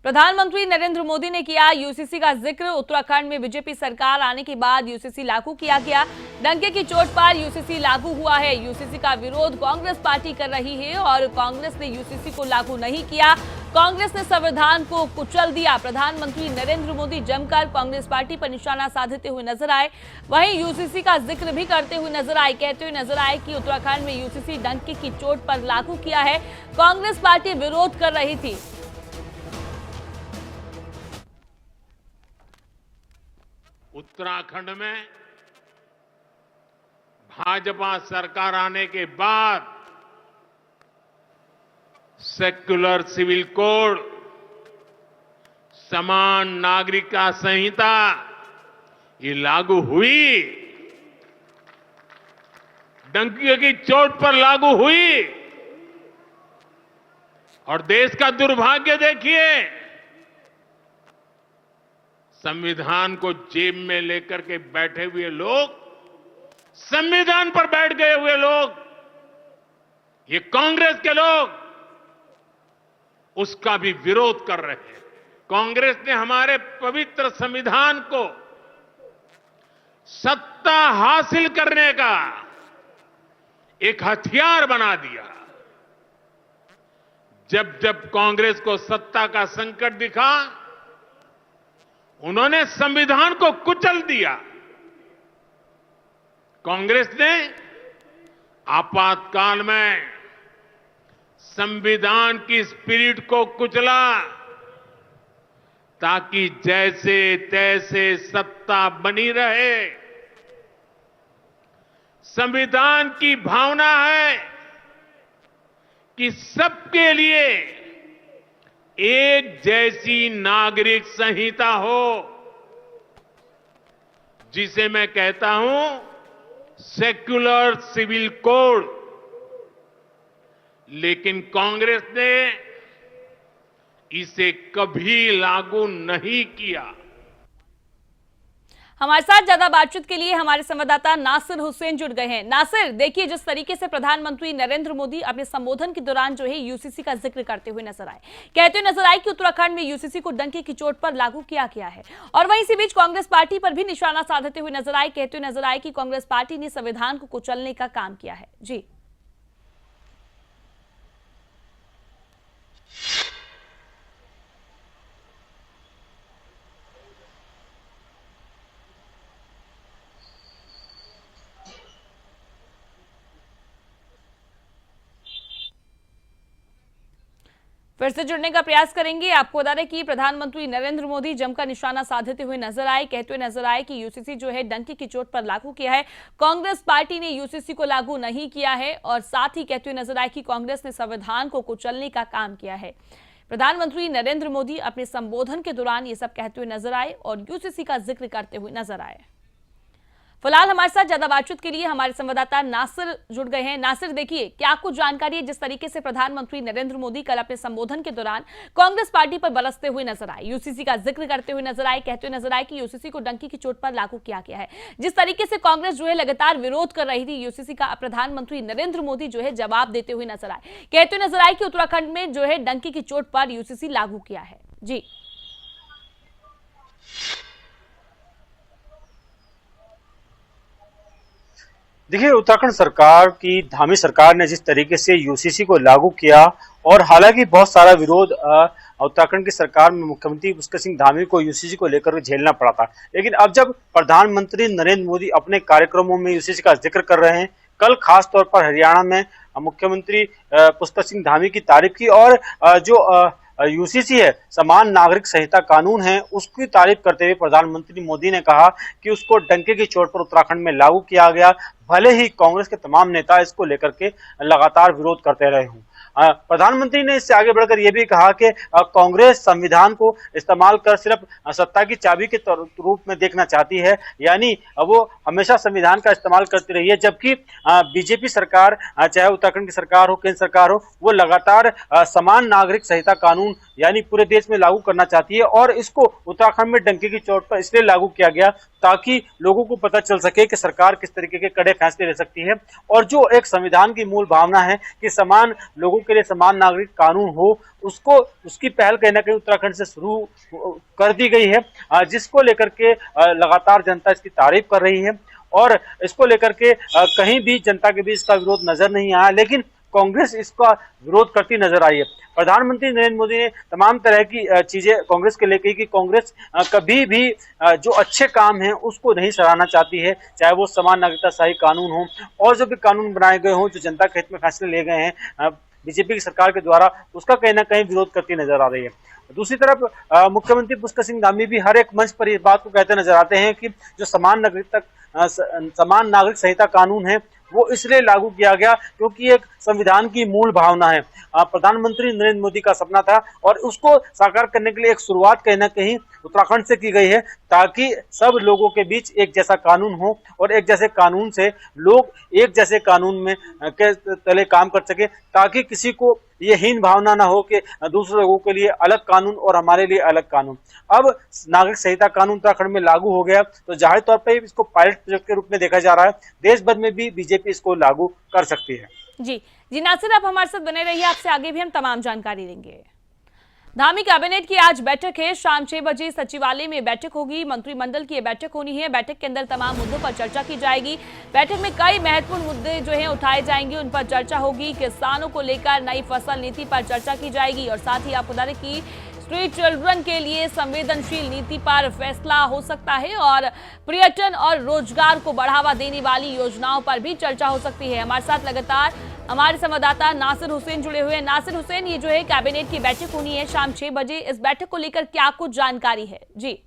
प्रधानमंत्री नरेंद्र मोदी ने किया यूसीसी का जिक्र। उत्तराखंड में बीजेपी सरकार आने के बाद यूसीसी लागू किया गया। डंके की चोट पर यूसीसी लागू हुआ है। यूसीसी का विरोध कांग्रेस पार्टी कर रही है और कांग्रेस ने यूसीसी को लागू नहीं किया। कांग्रेस ने संविधान को कुचल दिया। प्रधानमंत्री नरेंद्र मोदी जमकर कांग्रेस पार्टी पर निशाना साधते हुए नजर आए। वहीं यूसीसी का जिक्र भी करते हुए नजर आए, कहते हुए नजर आए कि उत्तराखंड में यूसीसी डंके की चोट पर लागू किया है। कांग्रेस पार्टी विरोध कर रही थी। उत्तराखंड में भाजपा सरकार आने के बाद सेक्युलर सिविल कोड, समान नागरिकता संहिता ये लागू हुई, डंके की चोट पर लागू हुई। और देश का दुर्भाग्य देखिए, संविधान को जेब में लेकर के बैठे हुए लोग, संविधान पर बैठ गए हुए लोग, ये कांग्रेस के लोग उसका भी विरोध कर रहे हैं। कांग्रेस ने हमारे पवित्र संविधान को सत्ता हासिल करने का एक हथियार बना दिया। जब जब कांग्रेस को सत्ता का संकट दिखा, उन्होंने संविधान को कुचल दिया। कांग्रेस ने आपातकाल में संविधान की स्पिरिट को कुचला ताकि जैसे तैसे सत्ता बनी रहे। संविधान की भावना है कि सबके लिए एक जैसी नागरिक संहिता हो, जिसे मैं कहता हूं सेक्युलर सिविल कोड। लेकिन कांग्रेस ने इसे कभी लागू नहीं किया। हमारे साथ ज्यादा बातचीत के लिए हमारे संवाददाता नासिर हुसैन जुड़ गए हैं। नासिर, देखिए जिस तरीके से प्रधानमंत्री नरेंद्र मोदी अपने संबोधन के दौरान जो है यूसीसी का जिक्र करते हुए नजर आए, कहते हुए नजर आए कि उत्तराखंड में यूसीसी को डंके की चोट पर लागू किया गया है। और वहीं इसी बीच कांग्रेस पार्टी पर भी निशाना साधते हुए नजर आए, कहते हुए नजर आए कि कांग्रेस पार्टी ने संविधान को कुचलने का काम किया है। जी फिर से जुड़ने का प्रयास करेंगे। आपको बता दें कि प्रधानमंत्री नरेंद्र मोदी जमकर निशाना साधते हुए नजर आए, कहते हुए नजर आए कि यूसीसी जो है डंके की चोट पर लागू किया है। कांग्रेस पार्टी ने यूसीसी को लागू नहीं किया है और साथ ही कहते हुए नजर आए कि कांग्रेस ने संविधान को कुचलने का काम किया है। प्रधानमंत्री नरेंद्र मोदी अपने संबोधन के दौरान ये सब कहते हुए नजर आए और यूसीसी का जिक्र करते हुए नजर आए। फिलहाल हमारे साथ ज्यादा बातचीत के लिए हमारे संवाददाता नासिर जुड़ गए हैं। नासिर, देखिए क्या कुछ जानकारी है जिस तरीके से प्रधानमंत्री नरेंद्र मोदी कल अपने संबोधन के दौरान कांग्रेस पार्टी पर बरसते हुए नजर आए, यूसीसी का जिक्र करते हुए नजर आए, कहते हुए नजर आए कि यूसीसी को डंके की चोट पर लागू किया गया है। जिस तरीके से कांग्रेस जो है लगातार विरोध कर रही थी यूसीसी का, प्रधानमंत्री नरेंद्र मोदी जो है जवाब देते हुए नजर आए, कहते हुए नजर आए कि उत्तराखंड में जो है डंके की चोट पर यूसीसी लागू किया है। जी देखिए, उत्तराखंड सरकार की धामी सरकार ने जिस तरीके से यूसीसी को लागू किया और हालांकि बहुत सारा विरोध उत्तराखंड की सरकार में मुख्यमंत्री पुष्कर सिंह धामी को यूसीसी को लेकर झेलना पड़ा था, लेकिन अब जब प्रधानमंत्री नरेंद्र मोदी अपने कार्यक्रमों में यूसीसी का जिक्र कर रहे हैं, कल खास तौर पर हरियाणा में मुख्यमंत्री पुष्कर सिंह धामी की तारीफ की और जो यूसीसी है, समान नागरिक संहिता कानून है, उसकी तारीफ करते हुए प्रधानमंत्री मोदी ने कहा कि उसको डंके की चोट पर उत्तराखंड में लागू किया गया, भले ही कांग्रेस के तमाम नेता इसको लेकर के लगातार विरोध करते रहे हों। प्रधानमंत्री ने इससे आगे बढ़कर यह भी कहा कि कांग्रेस संविधान को इस्तेमाल कर सिर्फ सत्ता की चाबी के रूप में देखना चाहती है, यानी वो हमेशा संविधान का इस्तेमाल करती रही है, जबकि बीजेपी सरकार, चाहे उत्तराखंड की सरकार हो, केंद्र सरकार हो, वो लगातार समान नागरिक संहिता कानून यानी पूरे देश में लागू करना चाहती है। और इसको उत्तराखंड में डंके की चोट पर इसलिए लागू किया गया ताकि लोगों को पता चल सके कि सरकार किस तरीके के कड़े फैसले ले सकती है और जो एक संविधान की मूल भावना है कि समान लोगों के लिए समान नागरिक कानून हो, उसको उसकी पहल कहीं ना कहीं उत्तराखंड से शुरू कर दी गई है, जिसको लेकर के लगातार जनता इसकी तारीफ कर रही है और इसको लेकर के कहीं भी जनता के बीच इसका विरोध नजर नहीं आया, लेकिन कांग्रेस इसका विरोध करती नजर आई है। प्रधानमंत्री नरेंद्र मोदी ने तमाम तरह की चीजें कांग्रेस के लिए कही कि कांग्रेस कभी भी जो अच्छे काम हैं उसको नहीं सराहना चाहती है, चाहे वो समान नागरिकता शाही कानून हो और जो भी कानून बनाए गए हों, जो जनता के हित में फैसले लिए गए हैं बीजेपी की सरकार के द्वारा, उसका कहीं ना कहीं विरोध करती नजर आ रही है। दूसरी तरफ मुख्यमंत्री पुष्कर सिंह धामी भी हर एक मंच पर इस बात को कहते नजर आते हैं कि जो समान नागरिक संहिता कानून है वो इसलिए लागू किया गया क्योंकि एक संविधान की मूल भावना है। प्रधानमंत्री नरेंद्र मोदी का सपना था और उसको साकार करने के लिए एक शुरुआत कहीं ना कहीं उत्तराखंड से की गई है, ताकि सब लोगों के बीच एक जैसा कानून हो और एक जैसे कानून से लोग एक जैसे कानून में के तले काम कर सके, ताकि किसी को ये हीन भावना ना हो कि दूसरे लोगों के लिए अलग कानून और हमारे लिए अलग कानून। अब नागरिक संहिता कानून उत्तराखंड में लागू हो गया तो जाहिर तौर पर इसको पायलट प्रोजेक्ट के रूप में देखा जा रहा है। देश भर में भी बीजेपी इसको लागू कर सकती है। जी नासिर, आप हमारे साथ बने रहिए, आपसे आगे भी हम तमाम जानकारी देंगे। धामी कैबिनेट की आज बैठक है, शाम 6 बजे सचिवालय में बैठक होगी, मंत्रिमंडल की बैठक होनी है। बैठक के अंदर तमाम मुद्दों पर चर्चा की जाएगी। बैठक में कई महत्वपूर्ण मुद्दे जो हैं उठाए जाएंगे, उन पर चर्चा होगी। किसानों को लेकर नई फसल नीति पर चर्चा की जाएगी और साथ ही आपको बता दें कि स्ट्रीट चिल्ड्रन के लिए संवेदनशील नीति पर फैसला हो सकता है और पर्यटन और रोजगार को बढ़ावा देने वाली योजनाओं पर भी चर्चा हो सकती है। हमारे साथ लगातार हमारे संवाददाता नासिर हुसैन जुड़े हुए हैं। नासिर हुसैन, ये जो है कैबिनेट की बैठक होनी है शाम 6 बजे, इस बैठक को लेकर क्या कुछ जानकारी है? जी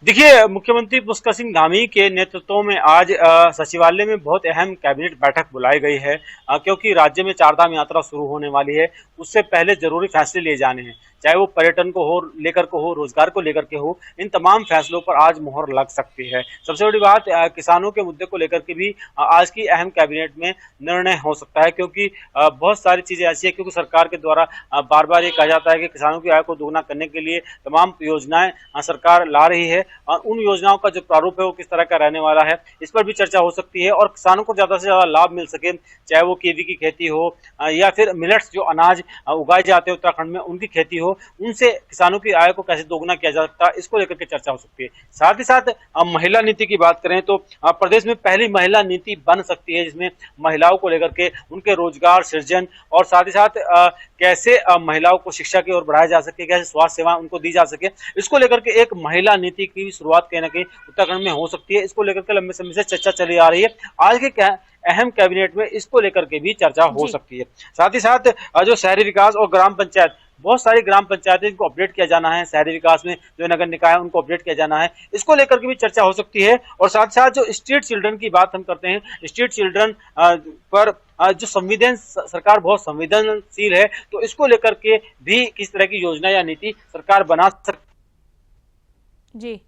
देखिए, मुख्यमंत्री पुष्कर सिंह धामी के नेतृत्व में आज सचिवालय में बहुत अहम कैबिनेट बैठक बुलाई गई है, क्योंकि राज्य में चारधाम यात्रा शुरू होने वाली है। उससे पहले जरूरी फैसले लिए जाने हैं, चाहे वो पर्यटन को हो लेकर के हो, रोजगार को लेकर के हो। इन तमाम फैसलों पर आज मुहर लग सकती है। सबसे बड़ी बात किसानों के मुद्दे को लेकर के भी आज की अहम कैबिनेट में निर्णय हो सकता है, क्योंकि बहुत सारी चीजें ऐसी है, क्योंकि सरकार के द्वारा बार बार ये कहा जाता है कि किसानों की आय को दोगुना करने के लिए तमाम योजनाएं सरकार ला रही है और उन योजनाओं का जो प्रारूप है वो किस तरह का रहने वाला है, इस पर भी चर्चा हो सकती है और किसानों को ज्यादा से ज्यादा लाभ मिल सके, चाहे वो कीवी की खेती हो या फिर मिलेट्स जो अनाज उगाए जाते हैं उत्तराखंड में उनकी खेती हो, उनसे किसानों की आय को कैसे दोगुना किया जा सकता है, इसको लेकर के चर्चा हो सकती है। साथ ही साथ महिला नीति की बात करें तो प्रदेश में पहली महिला नीति बन सकती है, जिसमें महिलाओं को लेकर के उनके रोजगार सृजन और साथ ही साथ कैसे महिलाओं को शिक्षा की ओर बढ़ाया जा सके, कैसे स्वास्थ्य सेवा उनको दी जा सके, इसको लेकर के एक महिला नीति की शुरुआत कहीं ना कहीं उत्तराखंड में हो सकती है। इसको लेकर के लंबे समय से चर्चा चली आ रही है। आज के अहम कैबिनेट में इसको लेकर के भी चर्चा हो सकती है। साथ ही साथ जो शहरी विकास और ग्राम पंचायत, बहुत सारी ग्राम पंचायतें इनको अपडेट किया जाना है, शहरी विकास में जो नगर निकाय है उनको अपडेट किया जाना है, इसको लेकर के भी चर्चा हो सकती है। और साथ साथ जो स्ट्रीट चिल्ड्रन की बात हम करते हैं, स्ट्रीट चिल्ड्रन पर जो सरकार बहुत संवेदनशील है, तो इसको लेकर के भी किस तरह की योजना या नीति सरकार बना सकती। जी